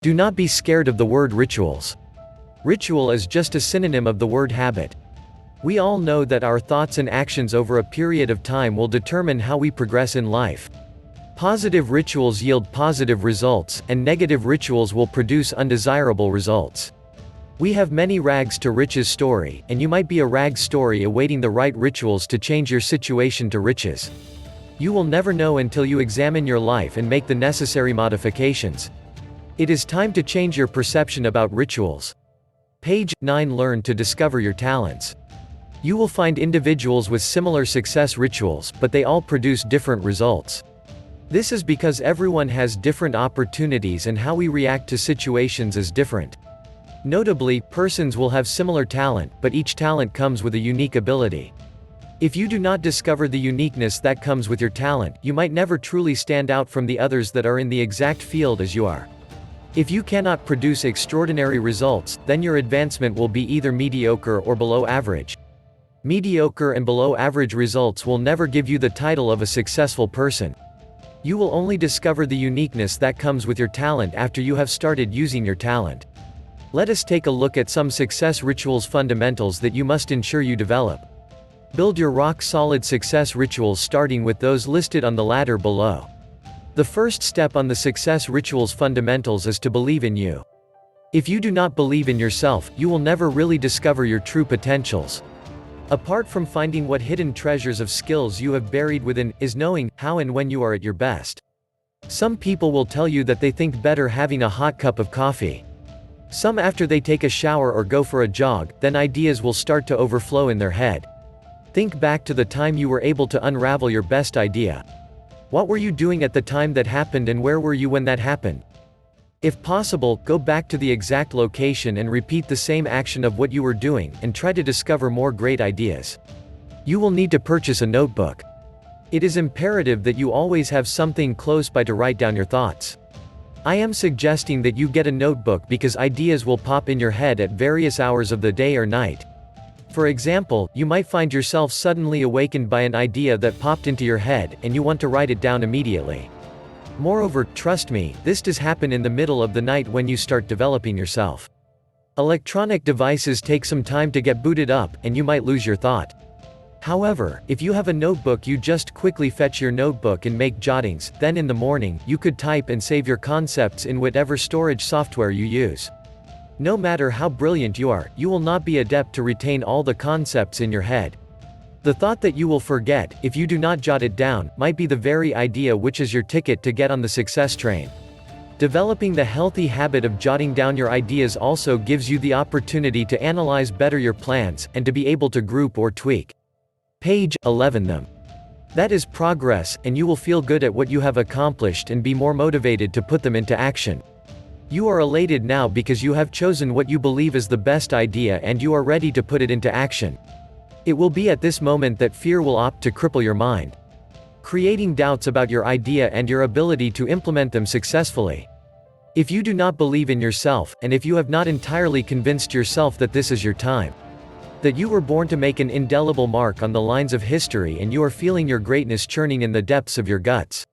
Do not be scared of the word rituals. Ritual is just a synonym of the word habit. We all know that our thoughts and actions over a period of time will determine how we progress in life. Positive rituals yield positive results, and negative rituals will produce undesirable results. We have many rags to riches story, and you might be a rag story awaiting the right rituals to change your situation to riches. You will never know until you examine your life and make the necessary modifications. It is time to change your perception about rituals. Page 9. Learn to discover your talents. You will find individuals with similar success rituals, but they all produce different results. This is because everyone has different opportunities and how we react to situations is different. Notably, persons will have similar talent, but each talent comes with a unique ability. If you do not discover the uniqueness that comes with your talent, you might never truly stand out from the others that are in the exact field as you are. If you cannot produce extraordinary results, then your advancement will be either mediocre or below average. Mediocre and below average results will never give you the title of a successful person. You will only discover the uniqueness that comes with your talent after you have started using your talent. Let us take a look at some success rituals fundamentals that you must ensure you develop. Build your rock-solid success rituals starting with those listed on the ladder below. The first step on the success rituals fundamentals is to believe in you. If you do not believe in yourself, you will never really discover your true potentials. Apart from finding what hidden treasures of skills you have buried within, is knowing how and when you are at your best. Some people will tell you that they think better having a hot cup of coffee. Some after they take a shower or go for a jog, then ideas will start to overflow in their head. Think back to the time you were able to unravel your best idea. What were you doing at the time that happened and where were you when that happened? If possible, go back to the exact location and repeat the same action of what you were doing, and try to discover more great ideas. You will need to purchase a notebook. It is imperative that you always have something close by to write down your thoughts. I am suggesting that you get a notebook because ideas will pop in your head at various hours of the day or night. For example, you might find yourself suddenly awakened by an idea that popped into your head, and you want to write it down immediately. Moreover, trust me, this does happen in the middle of the night when you start developing yourself. Electronic devices take some time to get booted up, and you might lose your thought. However, if you have a notebook, you just quickly fetch your notebook and make jottings, then in the morning, you could type and save your concepts in whatever storage software you use. No matter how brilliant you are, you will not be adept to retain all the concepts in your head. The thought that you will forget, if you do not jot it down, might be the very idea which is your ticket to get on the success train. Developing the healthy habit of jotting down your ideas also gives you the opportunity to analyze better your plans, and to be able to group or tweak. Page 11 them. That is progress, and you will feel good at what you have accomplished and be more motivated to put them into action. You are elated now because you have chosen what you believe is the best idea and you are ready to put it into action. It will be at this moment that fear will opt to cripple your mind, creating doubts about your idea and your ability to implement them successfully. If you do not believe in yourself, and if you have not entirely convinced yourself that this is your time, that you were born to make an indelible mark on the lines of history and you are feeling your greatness churning in the depths of your guts,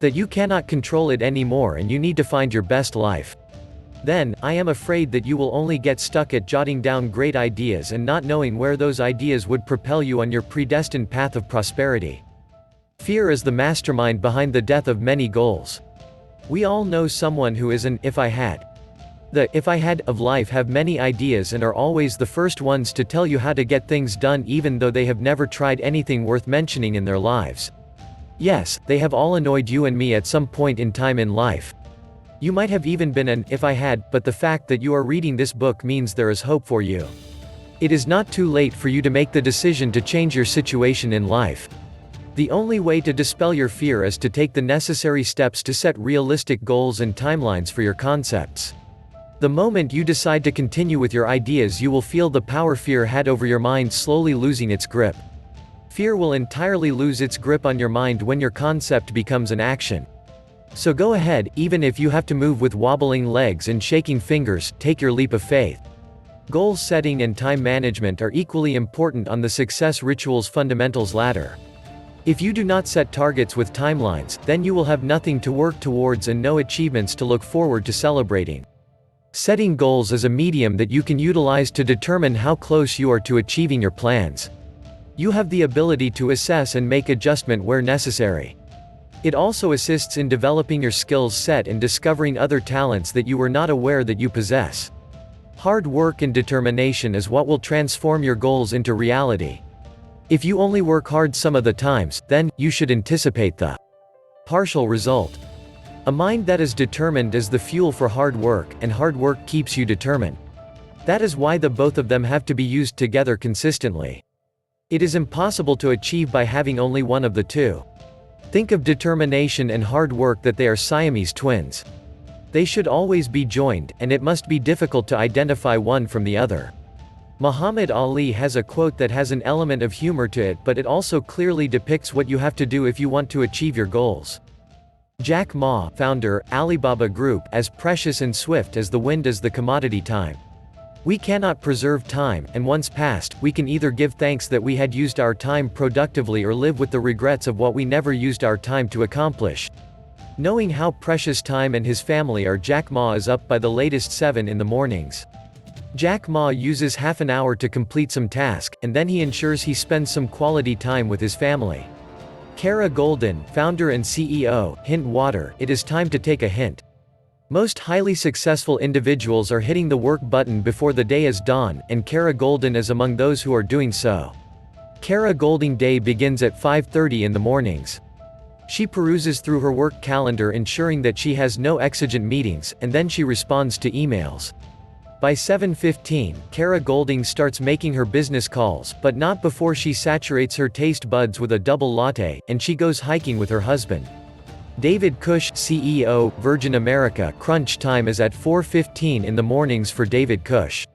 that you cannot control it anymore and you need to find your best life, then, I am afraid that you will only get stuck at jotting down great ideas and not knowing where those ideas would propel you on your predestined path of prosperity. Fear is the mastermind behind the death of many goals. We all know someone who is an "if I had." The "if I had" of life have many ideas and are always the first ones to tell you how to get things done even though they have never tried anything worth mentioning in their lives. Yes, they have all annoyed you and me at some point in time in life. You might have even been an "if I had," but the fact that you are reading this book means there is hope for you. It is not too late for you to make the decision to change your situation in life. The only way to dispel your fear is to take the necessary steps to set realistic goals and timelines for your concepts. The moment you decide to continue with your ideas, you will feel the power fear had over your mind slowly losing its grip. Fear will entirely lose its grip on your mind when your concept becomes an action. So go ahead, even if you have to move with wobbling legs and shaking fingers, take your leap of faith. Goal setting and time management are equally important on the Success Rituals Fundamentals ladder. If you do not set targets with timelines, then you will have nothing to work towards and no achievements to look forward to celebrating. Setting goals is a medium that you can utilize to determine how close you are to achieving your plans. You have the ability to assess and make adjustment where necessary. It also assists in developing your skills set and discovering other talents that you were not aware that you possess. Hard work and determination is what will transform your goals into reality. If you only work hard some of the times, then, you should anticipate the partial result. A mind that is determined is the fuel for hard work, and hard work keeps you determined. That is why the both of them have to be used together consistently. It is impossible to achieve by having only one of the two. Think of determination and hard work that they are Siamese twins. They should always be joined, and it must be difficult to identify one from the other. Muhammad Ali has a quote that has an element of humor to it, but it also clearly depicts what you have to do if you want to achieve your goals. Jack Ma, founder, Alibaba Group, as precious and swift as the wind is the commodity time. We cannot preserve time, and once past, we can either give thanks that we had used our time productively or live with the regrets of what we never used our time to accomplish. Knowing how precious time and his family are, Jack Ma is up by the latest 7 in the mornings. Jack Ma uses half an hour to complete some task, and then he ensures he spends some quality time with his family. Kara Goldin, founder and CEO, Hint Water, it is time to take a hint. Most highly successful individuals are hitting the work button before the day is dawn, and Kara Goldin is among those who are doing so. Kara Goldin day begins at 5:30 in the mornings. She peruses through her work calendar ensuring that she has no exigent meetings, and then she responds to emails. By 7:15, Kara Goldin starts making her business calls, but not before she saturates her taste buds with a double latte, and she goes hiking with her husband. David Cush, CEO, Virgin America. Crunch time is at 4:15 in the mornings for David Cush.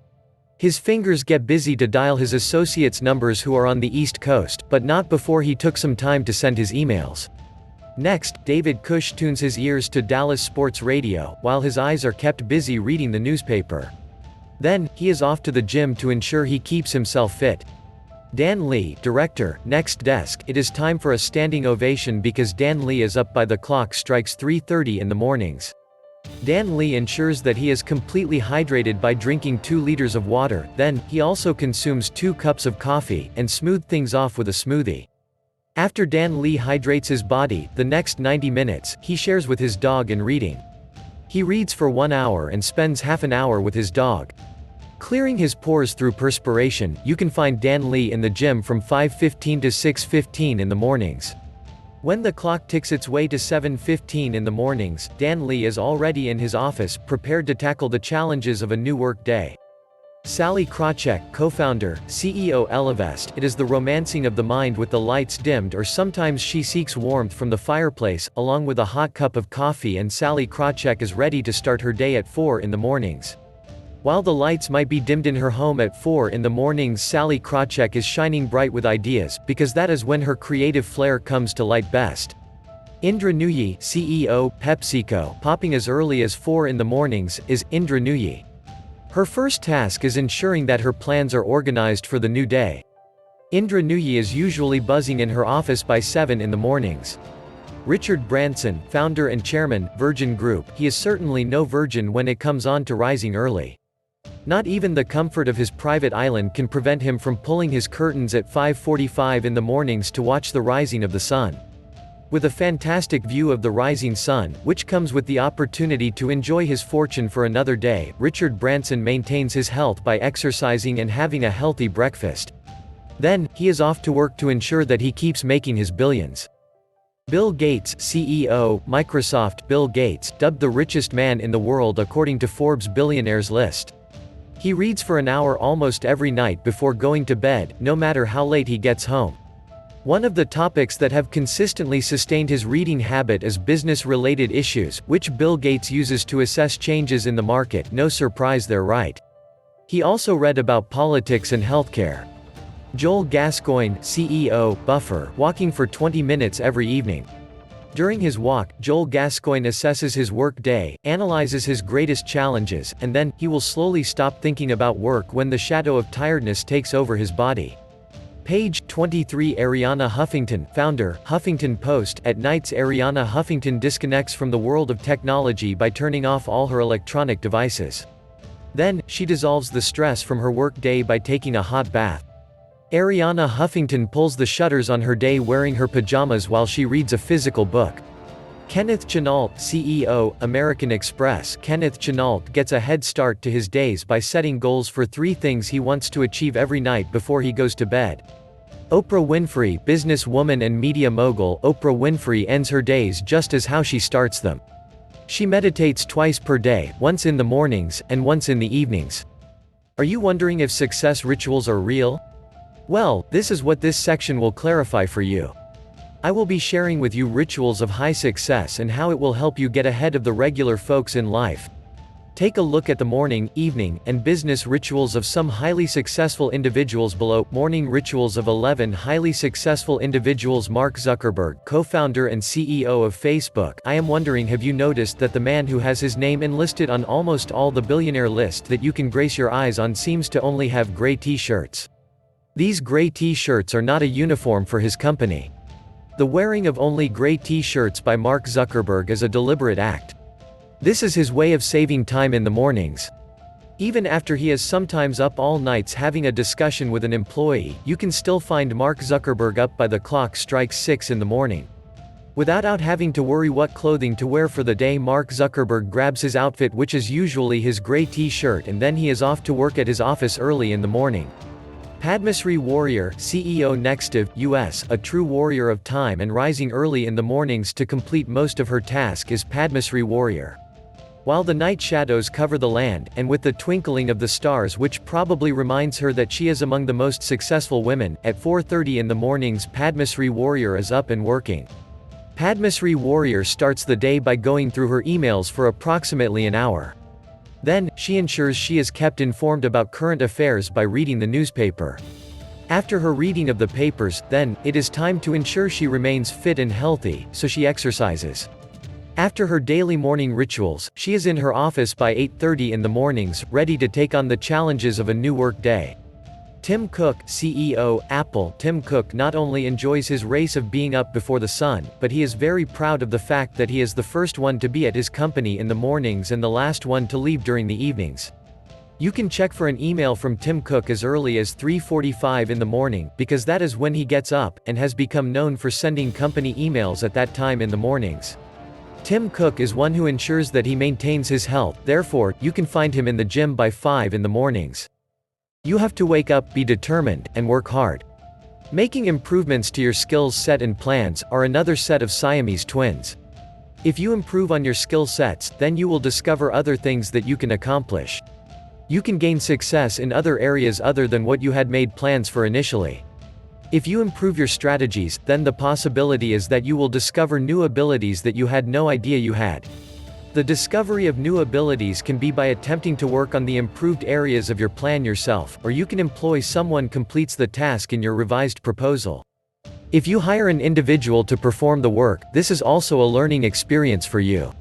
His fingers get busy to dial his associates' numbers who are on the East Coast, but not before he took some time to send his emails. Next, David Cush tunes his ears to Dallas Sports Radio, while his eyes are kept busy reading the newspaper. Then, he is off to the gym to ensure he keeps himself fit. Dan Lee, director, Next Desk. It is time for a standing ovation because Dan Lee is up by the clock strikes 3:30 in the mornings. Dan Lee ensures that he is completely hydrated by drinking 2 liters of water, then, he also consumes 2 cups of coffee, and smooth things off with a smoothie. After Dan Lee hydrates his body, the next 90 minutes, he shares with his dog and reading. He reads for 1 hour and spends half an hour with his dog. Clearing his pores through perspiration, you can find Dan Lee in the gym from 5:15 to 6:15 in the mornings. When the clock ticks its way to 7:15 in the mornings, Dan Lee is already in his office, prepared to tackle the challenges of a new work day. Sally Krawcheck, co-founder, CEO Ellevest. It is the romancing of the mind with the lights dimmed, or sometimes she seeks warmth from the fireplace, along with a hot cup of coffee, and Sally Krawcheck is ready to start her day at 4 in the mornings. While the lights might be dimmed in her home at 4 in the mornings, Sally Krawcheck is shining bright with ideas, because that is when her creative flair comes to light best. Indra Nooyi, CEO, PepsiCo. Popping as early as 4 in the mornings, is Indra Nooyi. Her first task is ensuring that her plans are organized for the new day. Indra Nooyi is usually buzzing in her office by 7 in the mornings. Richard Branson, founder and chairman, Virgin Group. He is certainly no virgin when it comes on to rising early. Not even the comfort of his private island can prevent him from pulling his curtains at 5:45 in the mornings to watch the rising of the sun. With a fantastic view of the rising sun, which comes with the opportunity to enjoy his fortune for another day, Richard Branson maintains his health by exercising and having a healthy breakfast. Then, he is off to work to ensure that he keeps making his billions. Bill Gates, CEO, Microsoft. Bill Gates, dubbed the richest man in the world according to Forbes' billionaires list. He reads for an hour almost every night before going to bed, no matter how late he gets home. One of the topics that have consistently sustained his reading habit is business-related issues, which Bill Gates uses to assess changes in the market. No surprise they're right. He also read about politics and healthcare. Joel Gascoigne, CEO, Buffer, walking for 20 minutes every evening. During his walk, Joel Gascoigne assesses his work day, analyzes his greatest challenges, and then, he will slowly stop thinking about work when the shadow of tiredness takes over his body. Page 23 Arianna Huffington, founder, Huffington Post. At nights Arianna Huffington disconnects from the world of technology by turning off all her electronic devices. Then, she dissolves the stress from her work day by taking a hot bath. Arianna Huffington pulls the shutters on her day wearing her pajamas while she reads a physical book. Kenneth Chenault, CEO, American Express. Kenneth Chenault gets a head start to his days by setting goals for 3 things he wants to achieve every night before he goes to bed. Oprah Winfrey, businesswoman and media mogul. Oprah Winfrey ends her days just as how she starts them. She meditates twice per day, once in the mornings, and once in the evenings. Are you wondering if success rituals are real? Well, this is what this section will clarify for you. I will be sharing with you rituals of high success and how it will help you get ahead of the regular folks in life. Take a look at the morning, evening, and business rituals of some highly successful individuals below. Morning rituals of 11 highly successful individuals. Mark Zuckerberg, co-founder and CEO of Facebook. I am wondering, have you noticed that the man who has his name enlisted on almost all the billionaire list that you can grace your eyes on seems to only have gray t-shirts? These gray t-shirts are not a uniform for his company. The wearing of only gray t-shirts by Mark Zuckerberg is a deliberate act. This is his way of saving time in the mornings. Even after he is sometimes up all nights having a discussion with an employee, you can still find Mark Zuckerberg up by the clock strikes 6 in the morning. Without having to worry what clothing to wear for the day, Mark Zuckerberg grabs his outfit, which is usually his gray t-shirt, and then he is off to work at his office early in the morning. Padmasree Warrior, CEO Nextiv, US, a true warrior of time and rising early in the mornings to complete most of her task is Padmasree Warrior. While the night shadows cover the land, and with the twinkling of the stars which probably reminds her that she is among the most successful women, at 4:30 in the mornings Padmasree Warrior is up and working. Padmasree Warrior starts the day by going through her emails for approximately an hour. Then, she ensures she is kept informed about current affairs by reading the newspaper. After her reading of the papers, then, it is time to ensure she remains fit and healthy, so she exercises. After her daily morning rituals, she is in her office by 8:30 in the mornings, ready to take on the challenges of a new work day. Tim Cook, CEO, Apple. Tim Cook not only enjoys his race of being up before the sun, but he is very proud of the fact that he is the first one to be at his company in the mornings and the last one to leave during the evenings. You can check for an email from Tim Cook as early as 3:45 in the morning, because that is when he gets up, and has become known for sending company emails at that time in the mornings. Tim Cook is one who ensures that he maintains his health, therefore, you can find him in the gym by 5 in the mornings. You have to wake up, be determined, and work hard. Making improvements to your skills set and plans are another set of Siamese twins. If you improve on your skill sets, then you will discover other things that you can accomplish. You can gain success in other areas other than what you had made plans for initially. If you improve your strategies, then the possibility is that you will discover new abilities that you had no idea you had. The discovery of new abilities can be by attempting to work on the improved areas of your plan yourself, or you can employ someone completes the task in your revised proposal. If you hire an individual to perform the work, this is also a learning experience for you.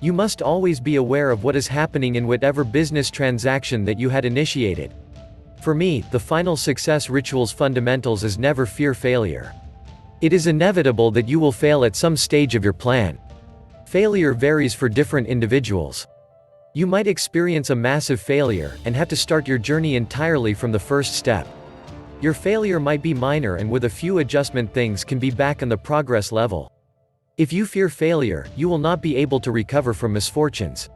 You must always be aware of what is happening in whatever business transaction that you had initiated. For me, the final success rituals fundamentals is never fear failure. It is inevitable that you will fail at some stage of your plan. Failure varies for different individuals. You might experience a massive failure, and have to start your journey entirely from the first step. Your failure might be minor, and with a few adjustment things can be back on the progress level. If you fear failure, you will not be able to recover from misfortunes.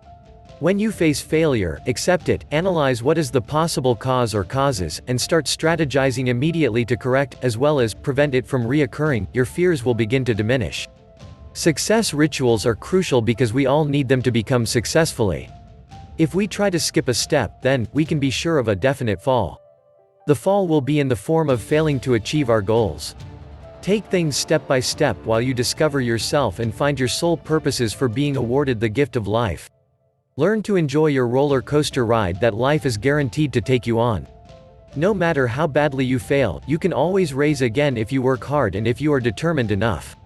When you face failure, accept it, analyze what is the possible cause or causes, and start strategizing immediately to correct, as well as prevent it from reoccurring. Your fears will begin to diminish. Success rituals are crucial because we all need them to become successfully. If we try to skip a step, then, we can be sure of a definite fall. The fall will be in the form of failing to achieve our goals. Take things step by step while you discover yourself and find your sole purposes for being awarded the gift of life. Learn to enjoy your roller coaster ride that life is guaranteed to take you on. No matter how badly you fail, you can always rise again if you work hard and if you are determined enough.